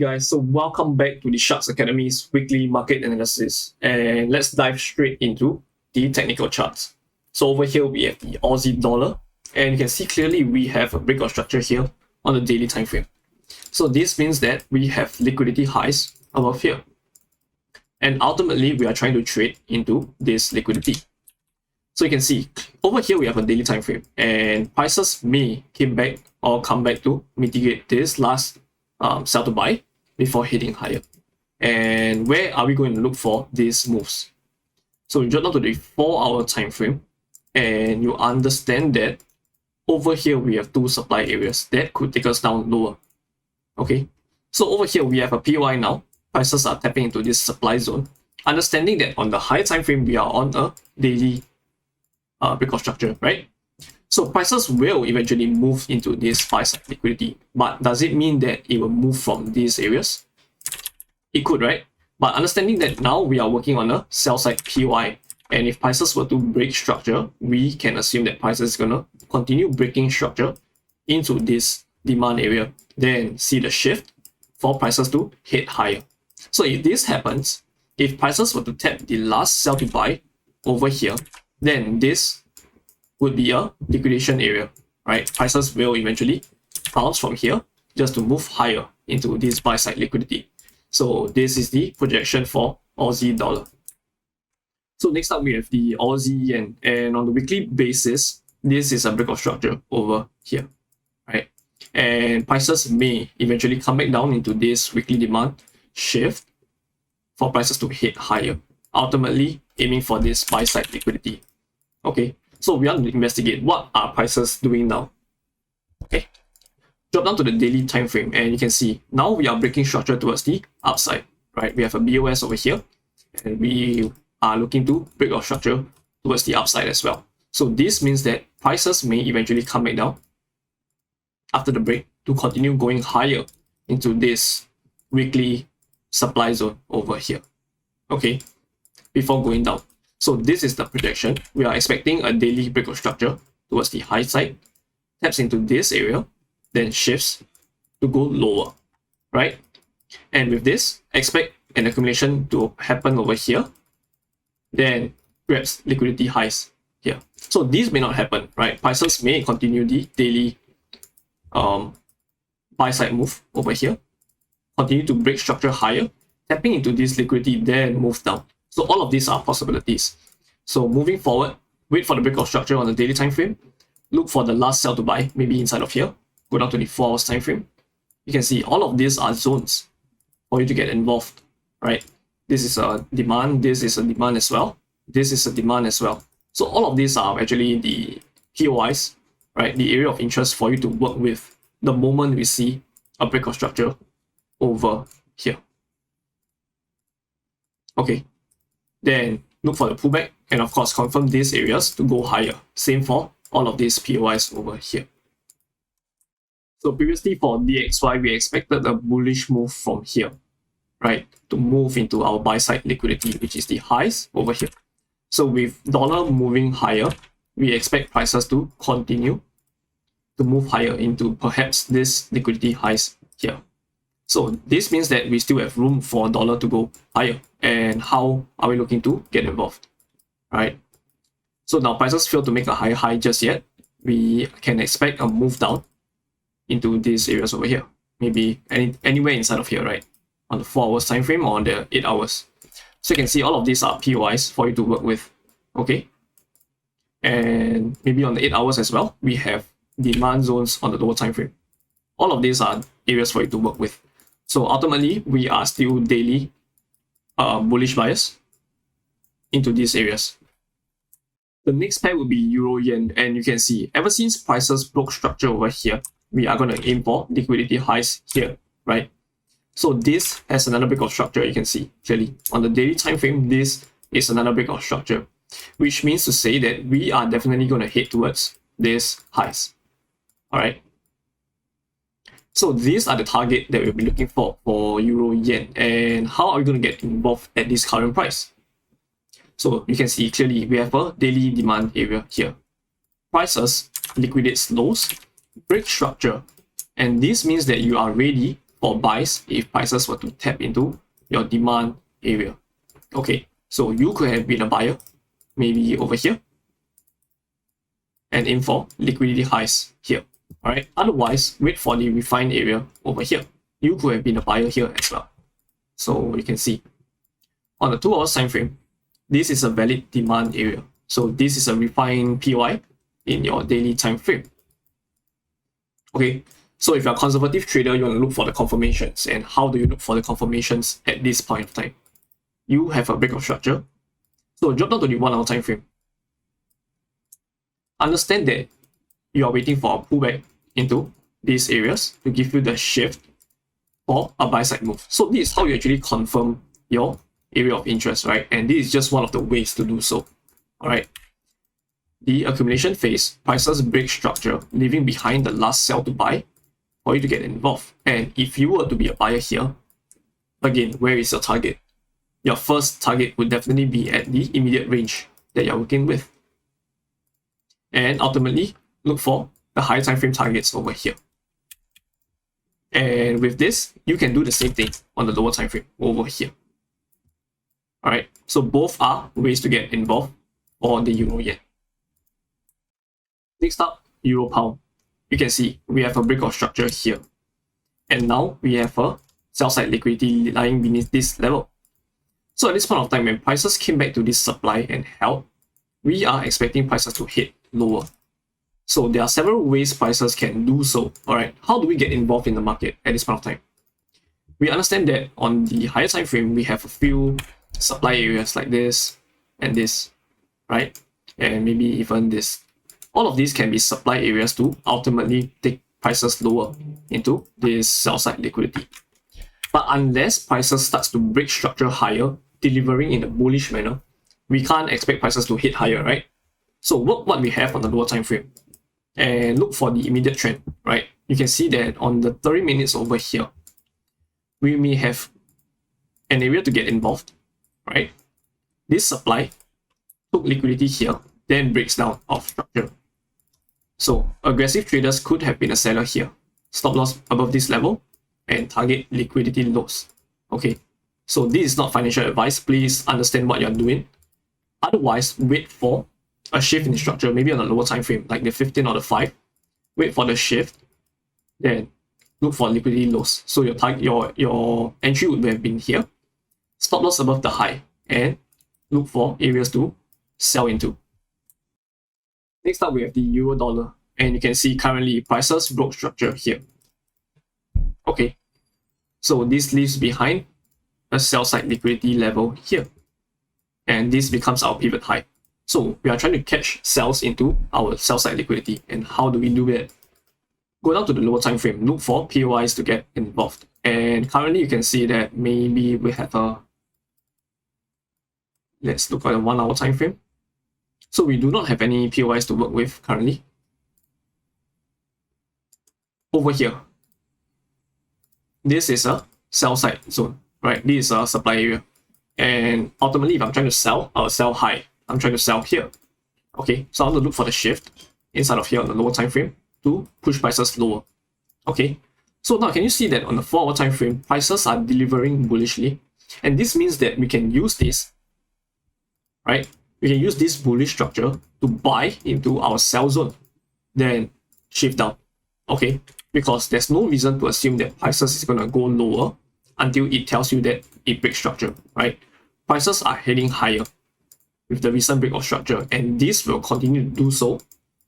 guys, so welcome back to the Sharks Academy's weekly market analysis, and let's dive straight into the technical charts. So over here we have the Aussie dollar, and you can see clearly we have a breakout structure here on the daily time frame. So this means that we have liquidity highs above here, and ultimately we are trying to trade into this liquidity. So you can see over here we have a daily time frame, and prices may come back to mitigate this last sell to buy before heading higher. And where are we going to look for these moves? So we drop down to the 4-hour time frame, and you understand that over here we have two supply areas that could take us down lower. Okay, so over here we have a PY now. Prices are tapping into this supply zone, understanding that on the higher time frame we are on a daily breakout structure, right? So prices will eventually move into this buy-side liquidity, but does it mean that it will move from these areas? It could, right? But understanding that now we are working on a sell-side PY, and if prices were to break structure, we can assume that prices is gonna continue breaking structure into this demand area, then see the shift for prices to head higher. So if this happens, if prices were to tap the last sell to buy over here, then this would be a liquidation area, right? Prices will eventually bounce from here just to move higher into this buy side liquidity. So this is the projection for Aussie dollar. So next up we have the Aussie yen, and on the weekly basis, this is a breakout structure over here, right? And prices may eventually come back down into this weekly demand shift for prices to head higher, ultimately aiming for this buy side liquidity. Okay, so we want to investigate what are prices doing now. Okay, drop down to the daily time frame, and you can see now we are breaking structure towards the upside, right? We have a BOS over here, and we are looking to break our structure towards the upside as well. So this means that prices may eventually come back down after the break to continue going higher into this weekly supply zone over here. Okay, before going down. So this is the projection. We are expecting a daily breakout structure towards the high side, taps into this area, then shifts to go lower, right? And with this, expect an accumulation to happen over here, then grabs liquidity highs here. So these may not happen, right? Prices may continue the daily buy side move over here, continue to break structure higher, tapping into this liquidity, then move down. So all of these are possibilities. So moving forward, wait for the breakout structure on the daily time frame. Look for the last sell to buy, maybe inside of here. Go down to the 4 hours time frame. You can see all of these are zones for you to get involved, right? This is a demand. This is a demand as well. This is a demand as well. So all of these are actually the POIs, right? The area of interest for you to work with the moment we see a breakout structure over here. Okay. Then look for the pullback, and of course confirm these areas to go higher. Same for all of these POIs over here. So previously for DXY, we expected a bullish move from here, right? To move into our buy side liquidity, which is the highs over here. So with dollar moving higher, we expect prices to continue to move higher into perhaps this liquidity highs here. So this means that we still have room for dollar to go higher. And how are we looking to get involved, right? So now prices fail to make a higher high just yet. We can expect a move down into these areas over here. Maybe anywhere inside of here, right? On the 4 hours time frame or on the 8 hours. So you can see all of these are POIs for you to work with. Okay. And maybe on the 8 hours as well, we have demand zones on the lower time frame. All of these are areas for you to work with. So ultimately, we are still daily bullish bias into these areas. The next pair will be Euro Yen, and you can see ever since prices broke structure over here, we are going to aim for liquidity highs here, right? So this has another breakout structure. You can see clearly on the daily time frame, this is another breakout structure, which means to say that we are definitely going to head towards these highs. All right. So these are the target that we'll be looking for Euro Yen. And how are we going to get involved at this current price? So you can see clearly we have a daily demand area here. Prices liquidate lows, break structure, and this means that you are ready for buys if prices were to tap into your demand area. Okay, so you could have been a buyer, maybe over here, and aim for liquidity highs here. Alright, otherwise, wait for the refined area over here. You could have been a buyer here as well. So you can see on the 2 hours time frame, this is a valid demand area. So this is a refined POI in your daily time frame. Okay, so if you're a conservative trader, you want to look for the confirmations. And how do you look for the confirmations at this point of time? You have a break of structure. So drop down to the 1 hour time frame. Understand that you are waiting for a pullback into these areas to give you the shift for a buy side move. So this is how you actually confirm your area of interest, right? And this is just one of the ways to do so. All right. The accumulation phase, prices break structure, leaving behind the last sell to buy for you to get involved. And if you were to be a buyer here, again, where is your target? Your first target would definitely be at the immediate range that you're working with. And ultimately, look for the higher time frame targets over here. And with this, you can do the same thing on the lower time frame over here. All right, so both are ways to get involved on the euro yen. Next up, euro pound. You can see we have a break of structure here. And now we have a sell side liquidity lying beneath this level. So at this point of time, when prices came back to this supply and held, we are expecting prices to hit lower. So there are several ways prices can do so. All right, how do we get involved in the market at this point of time? We understand that on the higher time frame, we have a few supply areas like this and this, right? And maybe even this. All of these can be supply areas to ultimately take prices lower into this sell side liquidity. But unless prices starts to break structure higher, delivering in a bullish manner, we can't expect prices to hit higher, right? So work what we have on the lower time frame and look for the immediate trend, right? You can see that on the 30 minutes over here, we may have an area to get involved, right? This supply took liquidity here, then breaks down of structure. So aggressive traders could have been a seller here, stop loss above this level, and target liquidity lows. Okay, so this is not financial advice. Please understand what you're doing. Otherwise, wait for a shift in the structure, maybe on a lower time frame, like the 15 or the 5. Wait for the shift, then look for liquidity lows. So your target, your entry would have been here. Stop loss above the high, and look for areas to sell into. Next up, we have the euro dollar, and you can see currently prices broke structure here. Okay, so this leaves behind a sell side liquidity level here, and this becomes our pivot high. So we are trying to catch sells into our sell side liquidity. And how do we do that? Go down to the lower time frame, look for POIs to get involved. And currently you can see that maybe we have a, let's look at a 1 hour time frame. So we do not have any POIs to work with currently. Over here, this is a sell side zone, right? This is a supply area. And ultimately, if I'm trying to sell, I'll sell high. I'm trying to sell here. Okay, so I want to look for the shift inside of here on the lower time frame to push prices lower. Okay, so now can you see that on the 4 hour time frame, prices are delivering bullishly, and this means that we can use this, right? We can use this bullish structure to buy into our sell zone, then shift down. Okay, because there's no reason to assume that prices is going to go lower until it tells you that it breaks structure, right? Prices are heading higher with the recent break of structure, and this will continue to do so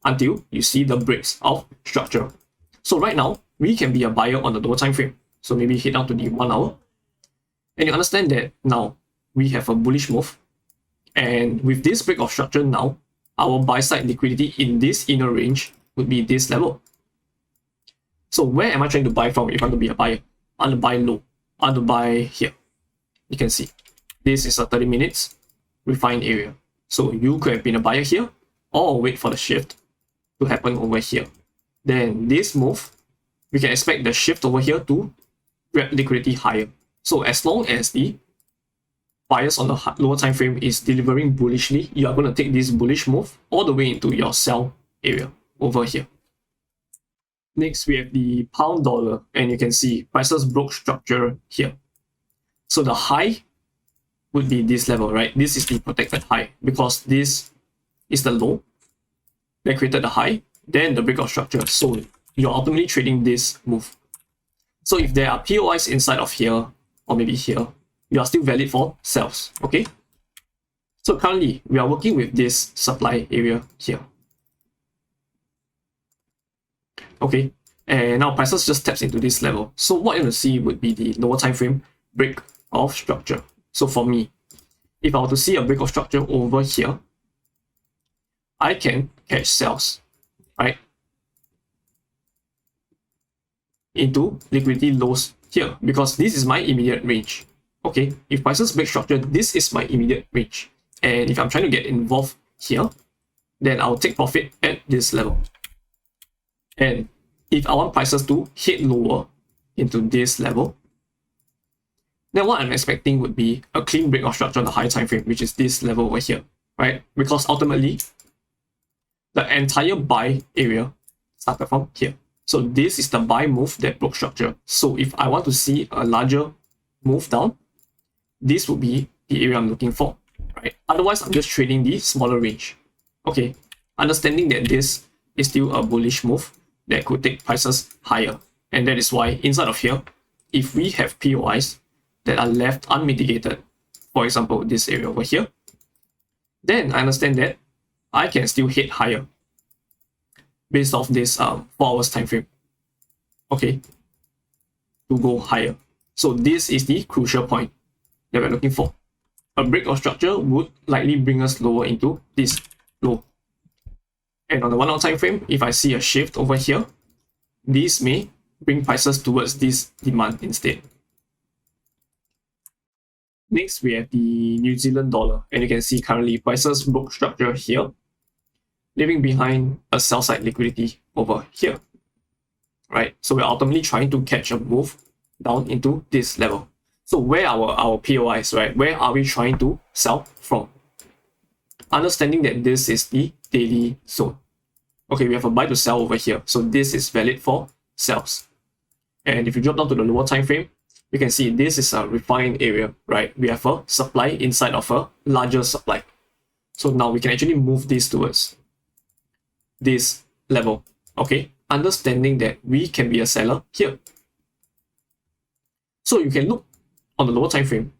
until you see the breaks of structure. So right now, we can be a buyer on the lower time frame. So maybe hit down to the 1 hour. And you understand that now we have a bullish move. And with this break of structure now, our buy side liquidity in this inner range would be this level. So where am I trying to buy from if I'm to be a buyer? I want to buy low. I want to buy here. You can see this is a 30 minutes refined area. So you could have been a buyer here or wait for the shift to happen over here. Then this move, we can expect the shift over here to grab liquidity higher. So as long as the buyers on the lower time frame is delivering bullishly, you are going to take this bullish move all the way into your sell area over here. Next, we have the pound dollar, and you can see prices broke structure here. So the high would be this level, right? This is the protected high because this is the low that created the high, then the breakout structure. So you're ultimately trading this move. So if there are POIs inside of here, or maybe here, you are still valid for sells, okay? So currently, we are working with this supply area here. Okay, and now prices just taps into this level. So what you're going to see would be the lower time frame break of structure. So for me, if I were to see a break of structure over here, I can catch sells, right? Into liquidity lows here because this is my immediate range. Okay, if prices break structure, this is my immediate range. And if I'm trying to get involved here, then I'll take profit at this level. And if I want prices to hit lower into this level, then what I'm expecting would be a clean break of structure on the higher time frame, which is this level over here, right? Because ultimately, the entire buy area started from here. So this is the buy move that broke structure. So if I want to see a larger move down, this would be the area I'm looking for, right? Otherwise, I'm just trading the smaller range. Okay, understanding that this is still a bullish move that could take prices higher. And that is why inside of here, if we have POIs that are left unmitigated, for example, this area over here, then I understand that I can still hit higher based off this 4 hours time frame, okay, to go higher. So this is the crucial point that we're looking for. A break of structure would likely bring us lower into this low. And on the 1 hour time frame, if I see a shift over here, this may bring prices towards this demand instead. Next, we have the New Zealand dollar, and you can see currently prices broke structure here, leaving behind a sell side liquidity over here, right? So we're ultimately trying to catch a move down into this level. So where are our POIs, right? Where are we trying to sell from? Understanding that this is the daily zone. Okay, we have a buy to sell over here. So this is valid for sells. And if you drop down to the lower time frame, you can see this is a refined area, right? We have a supply inside of a larger supply. So now we can actually move this towards this level, okay? Understanding that we can be a seller here. So you can look on the lower time frame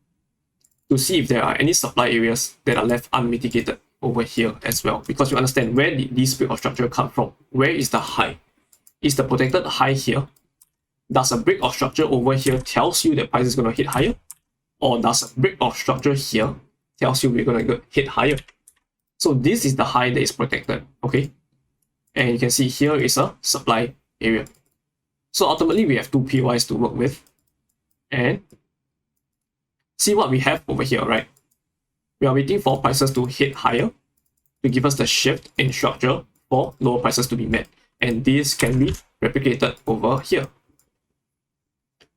to see if there are any supply areas that are left unmitigated over here as well, because you understand where did this break of structure come from. Where is the high? Is the protected high here? Does a break of structure over here tells you that price is going to hit higher? Or does a break of structure here tells you we're going to hit higher? So this is the high that is protected, okay? And you can see here is a supply area. So ultimately we have two POIs to work with. And see what we have over here, right? We are waiting for prices to hit higher to give us the shift in structure for lower prices to be met. And this can be replicated over here.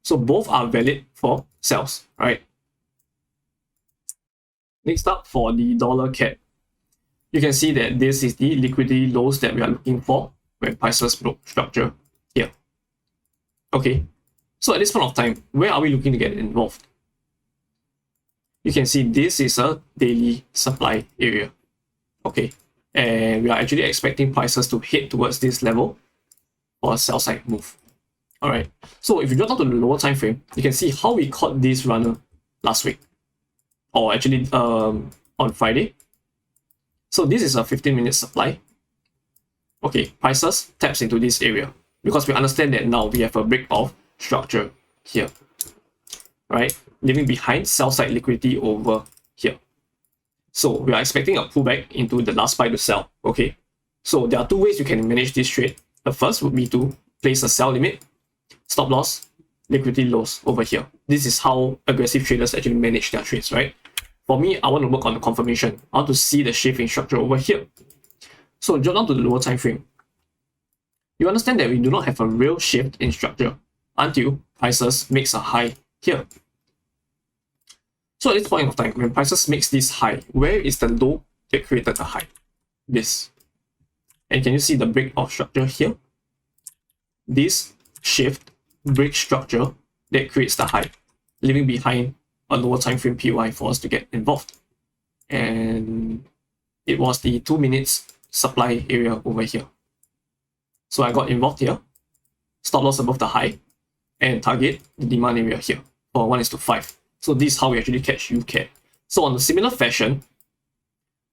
So both are valid for sells, right? Next up, for the dollar CAD, you can see that this is the liquidity lows that we are looking for when prices broke structure here. Okay, so at this point of time, where are we looking to get involved? You can see this is a daily supply area, okay? And we are actually expecting prices to hit towards this level for a sell side move. All right, so if you drop down to the lower time frame, you can see how we caught this runner last week, or actually on Friday. So this is a 15-minute supply. Okay, prices taps into this area because we understand that now we have a break of structure here, right? Leaving behind sell side liquidity over here. So we are expecting a pullback into the last buy to sell. Okay, so there are two ways you can manage this trade. The first would be to place a sell limit, stop loss, liquidity lows over here. This is how aggressive traders actually manage their trades, right? For me, I want to work on the confirmation. I want to see the shift in structure over here. So drop down to the lower time frame. You understand that we do not have a real shift in structure until prices makes a high here. So at this point of time, when prices makes this high, where is the low that created the high? This. And can you see the break of structure here? this shift break structure that creates the high, leaving behind a lower time frame PY for us to get involved. And it was the 2 minutes supply area over here. So I got involved here, stop loss above the high, and target the demand area here for 1:5. So this is how we actually catch UCAD. So on a similar fashion,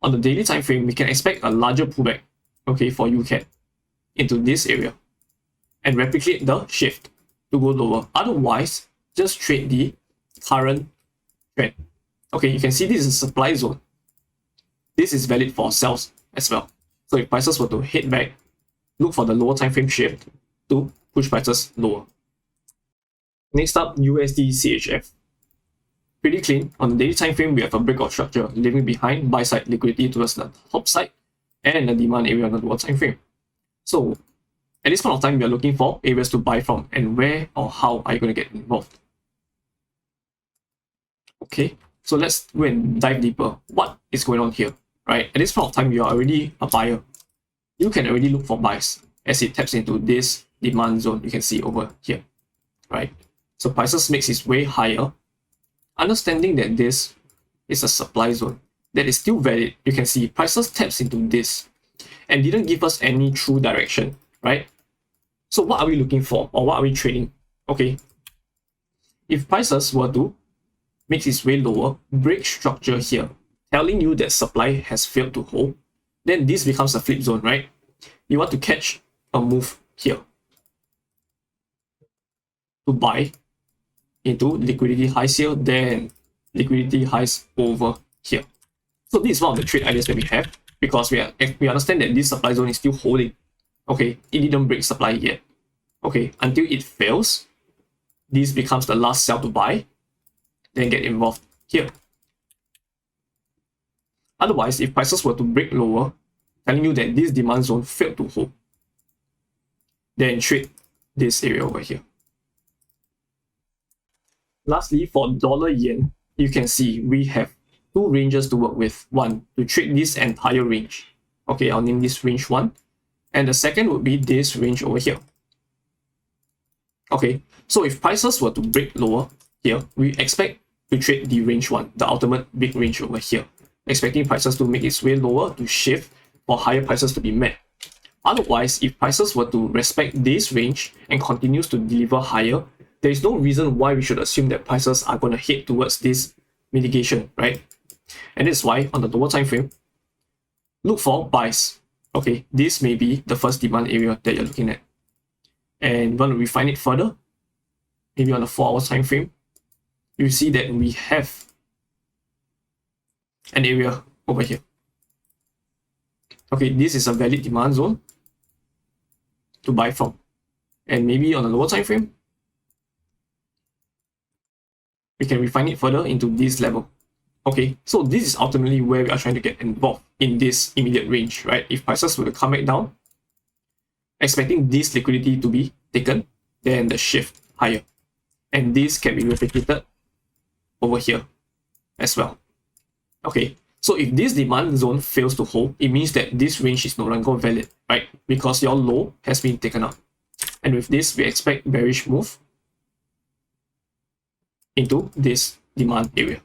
on the daily time frame, we can expect a larger pullback, okay, for UCAD into this area and replicate the shift to go lower. Otherwise, just trade the current trend. Okay, you can see this is a supply zone. This is valid for sales as well. So if prices were to head back, look for the lower time frame shift to push prices lower. Next up, USDCHF. Pretty clean. On the daily time frame, we have a breakout structure, leaving behind buy side liquidity towards the top side and the demand area on the lower time frame. So at this point of time, we are looking for areas to buy from, and where or how are you going to get involved? Okay, so let's go and dive deeper. What is going on here, right? At this point of time, you are already a buyer. You can already look for buys as it taps into this demand zone you can see over here, right? So prices makes its way higher. Understanding that this is a supply zone that is still valid, you can see prices taps into this and didn't give us any true direction, right? So what are we looking for, or what are we trading? Okay, if prices were to make its way lower, break structure here, telling you that supply has failed to hold, then this becomes a flip zone, right? You want to catch a move here to buy into liquidity highs here, then liquidity highs over here. So this is one of the trade ideas that we have, because we understand that this supply zone is still holding. Okay, it didn't break supply yet. Okay, until it fails, this becomes the last sell to buy, then get involved here. Otherwise, if prices were to break lower, telling you that this demand zone failed to hold, then trade this area over here. Lastly, for dollar yen, you can see we have two ranges to work with. One, to trade this entire range. Okay, I'll name this range 1. And the second would be this range over here. Okay, so if prices were to break lower here, we expect to trade the range 1, the ultimate big range over here, expecting prices to make its way lower to shift for higher prices to be met. Otherwise, if prices were to respect this range and continues to deliver higher, there is no reason why we should assume that prices are going to head towards this mitigation, right? And that's why on the lower time frame, look for buys. Okay, this may be the first demand area that you're looking at. And when we refine it further, maybe on the 4-hour time frame, you see that we have an area over here. Okay, this is a valid demand zone to buy from. And maybe on the lower time frame, we can refine it further into this level. Okay, so this is ultimately where we are trying to get involved in this immediate range, right? If prices were to come back down, expecting this liquidity to be taken, then the shift higher. And this can be replicated over here as well. Okay, so if this demand zone fails to hold, it means that this range is no longer valid, right? Because your low has been taken out. And with this, we expect bearish move into this demand area.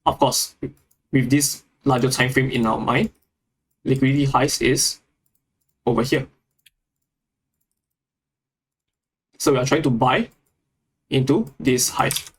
Of course, with this larger time frame in our mind, liquidity highs is over here. So we are trying to buy into this height.